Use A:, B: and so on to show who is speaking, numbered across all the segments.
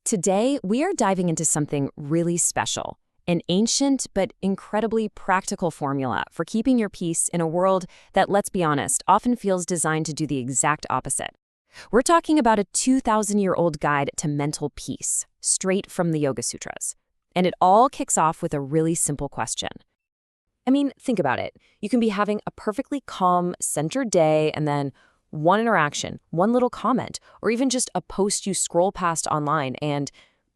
A: Today, we are diving into something really special, an ancient but incredibly practical formula for keeping your peace in a world that, let's be honest, often feels designed to do the exact opposite. We're talking about a 2,000-year-old guide to mental peace, straight from the Yoga Sutras. And it all kicks off with a really simple question. I mean, think about it. You can be having a perfectly calm, centered day, and then one interaction, one little comment, or even just a post you scroll past online, and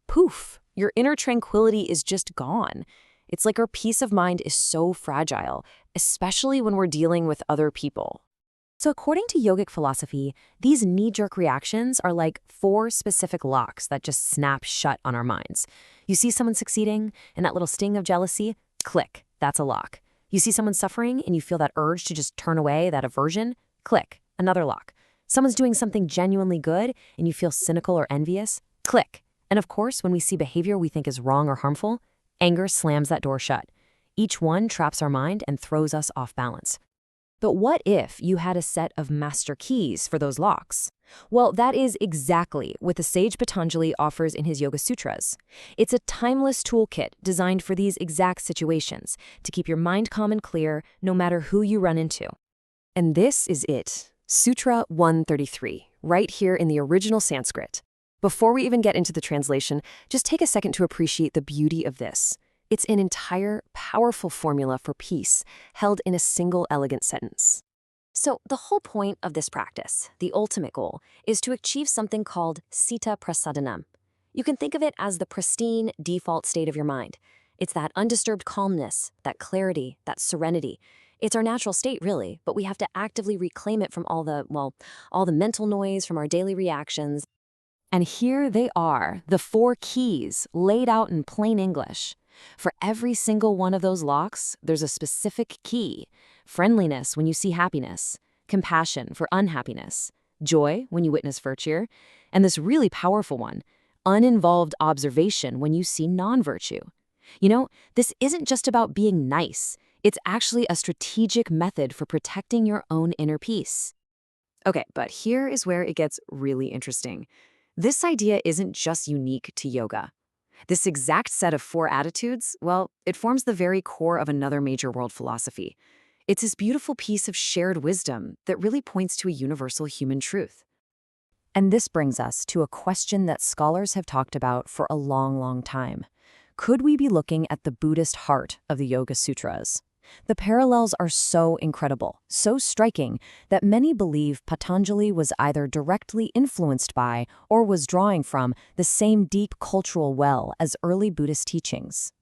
A: poof, your inner tranquility is just gone. It's like our peace of mind is so fragile, especially when we're dealing with other people. So according to yogic philosophy, these knee-jerk reactions are like 4 specific locks that just snap shut on our minds. You see someone succeeding, and that little sting of jealousy, click, that's a lock. You see someone suffering, and you feel that urge to just turn away, that aversion, click, another lock. Someone's doing something genuinely good, and you feel cynical or envious, click. And of course, when we see behavior we think is wrong or harmful, anger slams that door shut. Each one traps our mind and throws us off balance. But what if you had a set of master keys for those locks? Well, that is exactly what the sage Patanjali offers in his Yoga Sutras. It's a timeless toolkit designed for these exact situations, to keep your mind calm and clear no matter who you run into. And this is it, Sutra 133, right here in the original Sanskrit. Before we even get into the translation, just take a second to appreciate the beauty of this. It's an entire, powerful formula for peace, held in a single elegant sentence. So the whole point of this practice, the ultimate goal, is to achieve something called citta prasadanam. You can think of it as the pristine, default state of your mind. It's that undisturbed calmness, that clarity, that serenity. It's our natural state, really, but we have to actively reclaim it from all the mental noise, from our daily reactions. And here they are, the 4 keys laid out in plain English. For every single one of those locks, there's a specific key. Friendliness when you see happiness, compassion for unhappiness, joy when you witness virtue, and this really powerful one, uninvolved observation when you see non-virtue. You know, this isn't just about being nice. It's actually a strategic method for protecting your own inner peace. Okay, but here is where it gets really interesting. This idea isn't just unique to yoga. This exact set of 4 attitudes, well, it forms the very core of another major world philosophy. It's this beautiful piece of shared wisdom that really points to a universal human truth. And this brings us to a question that scholars have talked about for a long, long time. Could we be looking at the Buddhist heart of the Yoga Sutras? The parallels are so incredible, so striking, that many believe Patanjali was either directly influenced by or was drawing from the same deep cultural well as early Buddhist teachings.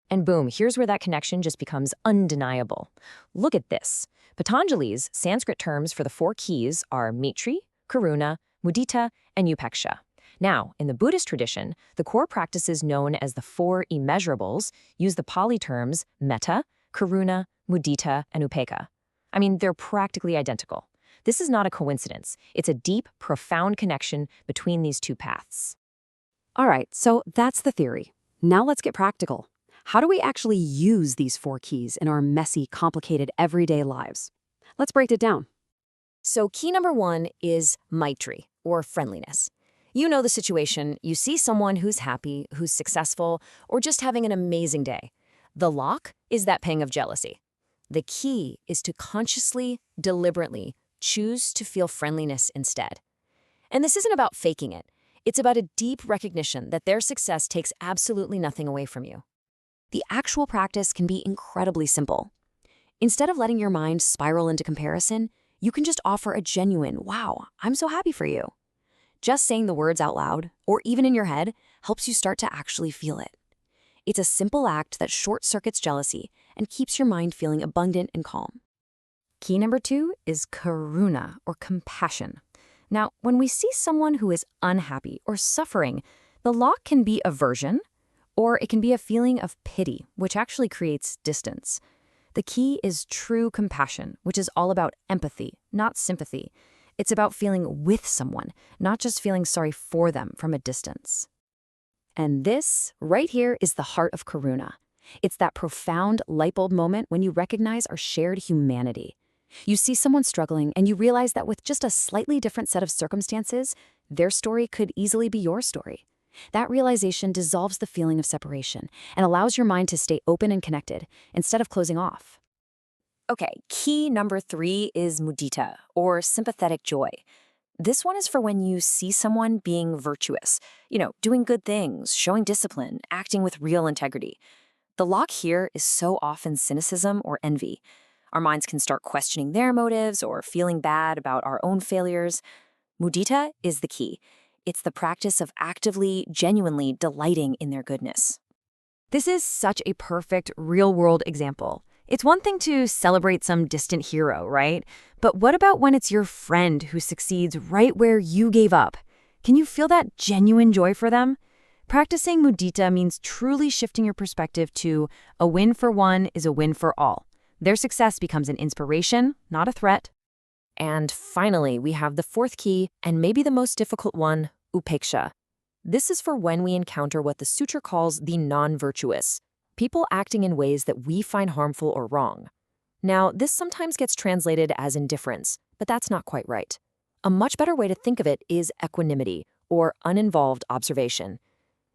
A: And boom, here's where that connection just becomes undeniable. Look at this. Patanjali's Sanskrit terms for the 4 keys are maitrī, karuṇā, muditā, and upekṣā. Now, in the Buddhist tradition, the core practices known as the 4 immeasurables use the Pali terms metta, karuṇā, muditā, and upekṣā. I mean, they're practically identical. This is not a coincidence. It's a deep, profound connection between these 2 paths. All right, so that's the theory. Now let's get practical. How do we actually use these 4 keys in our messy, complicated, everyday lives? Let's break it down. So key number 1 is maitrī, or friendliness. You know the situation. You see someone who's happy, who's successful, or just having an amazing day. The lock is that pang of jealousy. The key is to consciously, deliberately choose to feel friendliness instead. And this isn't about faking it. It's about a deep recognition that their success takes absolutely nothing away from you. The actual practice can be incredibly simple. Instead of letting your mind spiral into comparison, you can just offer a genuine, "Wow, I'm so happy for you." Just saying the words out loud, or even in your head, helps you start to actually feel it. It's a simple act that short-circuits jealousy and keeps your mind feeling abundant and calm. Key number 2 is karuṇā, or compassion. Now, when we see someone who is unhappy or suffering, the lock can be aversion, or it can be a feeling of pity, which actually creates distance. The key is true compassion, which is all about empathy, not sympathy. It's about feeling with someone, not just feeling sorry for them from a distance. And this, right here, is the heart of karuṇā. It's that profound light bulb moment when you recognize our shared humanity. You see someone struggling and you realize that with just a slightly different set of circumstances, their story could easily be your story. That realization dissolves the feeling of separation and allows your mind to stay open and connected instead of closing off. Okay, key number 3 is muditā, or sympathetic joy. This one is for when you see someone being virtuous, doing good things, showing discipline, acting with real integrity. The lock here is so often cynicism or envy. Our minds can start questioning their motives or feeling bad about our own failures. Muditā is the key. It's the practice of actively, genuinely delighting in their goodness. This is such a perfect real-world example. It's one thing to celebrate some distant hero, right? But what about when it's your friend who succeeds right where you gave up? Can you feel that genuine joy for them? Practicing muditā means truly shifting your perspective to a win for one is a win for all. Their success becomes an inspiration, not a threat. And finally, we have the 4th key, and maybe the most difficult one, upekṣā. This is for when we encounter what the Sutra calls the non-virtuous, people acting in ways that we find harmful or wrong. Now, this sometimes gets translated as indifference, but that's not quite right. A much better way to think of it is equanimity, or uninvolved observation.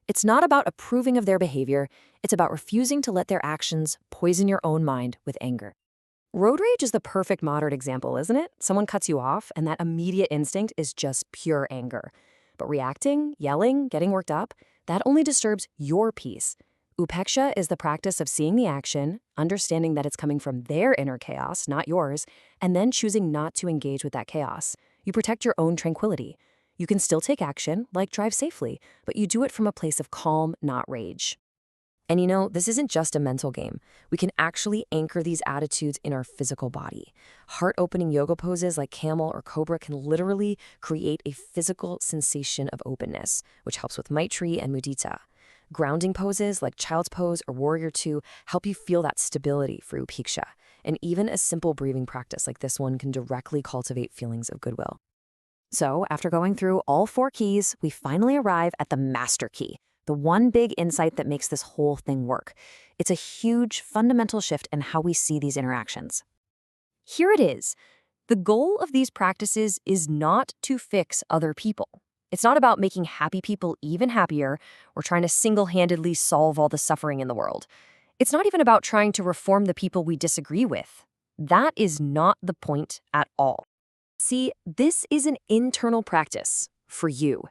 A: It's not about approving of their behavior, it's about refusing to let their actions poison your own mind with anger. Road rage is the perfect modern example, isn't it? Someone cuts you off, and that immediate instinct is just pure anger. But reacting, yelling, getting worked up, that only disturbs your peace. Upekṣā is the practice of seeing the action, understanding that it's coming from their inner chaos, not yours, and then choosing not to engage with that chaos. You protect your own tranquility. You can still take action, like drive safely, but you do it from a place of calm, not rage. And this isn't just a mental game. We can actually anchor these attitudes in our physical body. Heart-opening yoga poses like camel or cobra can literally create a physical sensation of openness, which helps with maitrī and muditā. Grounding poses like child's pose or warrior two help you feel that stability for upekṣā. And even a simple breathing practice like this one can directly cultivate feelings of goodwill. So, after going through all 4 keys, we finally arrive at the master key, the one big insight that makes this whole thing work. It's a huge, fundamental shift in how we see these interactions. Here it is. The goal of these practices is not to fix other people. It's not about making happy people even happier or trying to single-handedly solve all the suffering in the world. It's not even about trying to reform the people we disagree with. That is not the point at all. See, this is an internal practice for you.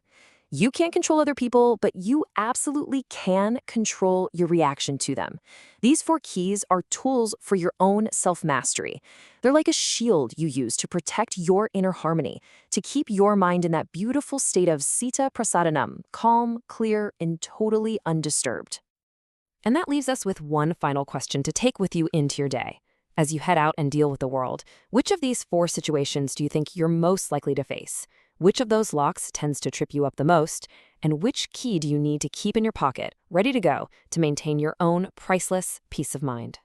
A: You can't control other people, but you absolutely can control your reaction to them. These 4 keys are tools for your own self-mastery. They're like a shield you use to protect your inner harmony, to keep your mind in that beautiful state of citta prasadanam, calm, clear, and totally undisturbed. And that leaves us with one final question to take with you into your day. As you head out and deal with the world, which of these 4 situations do you think you're most likely to face? Which of those locks tends to trip you up the most? And which key do you need to keep in your pocket, ready to go, to maintain your own priceless peace of mind?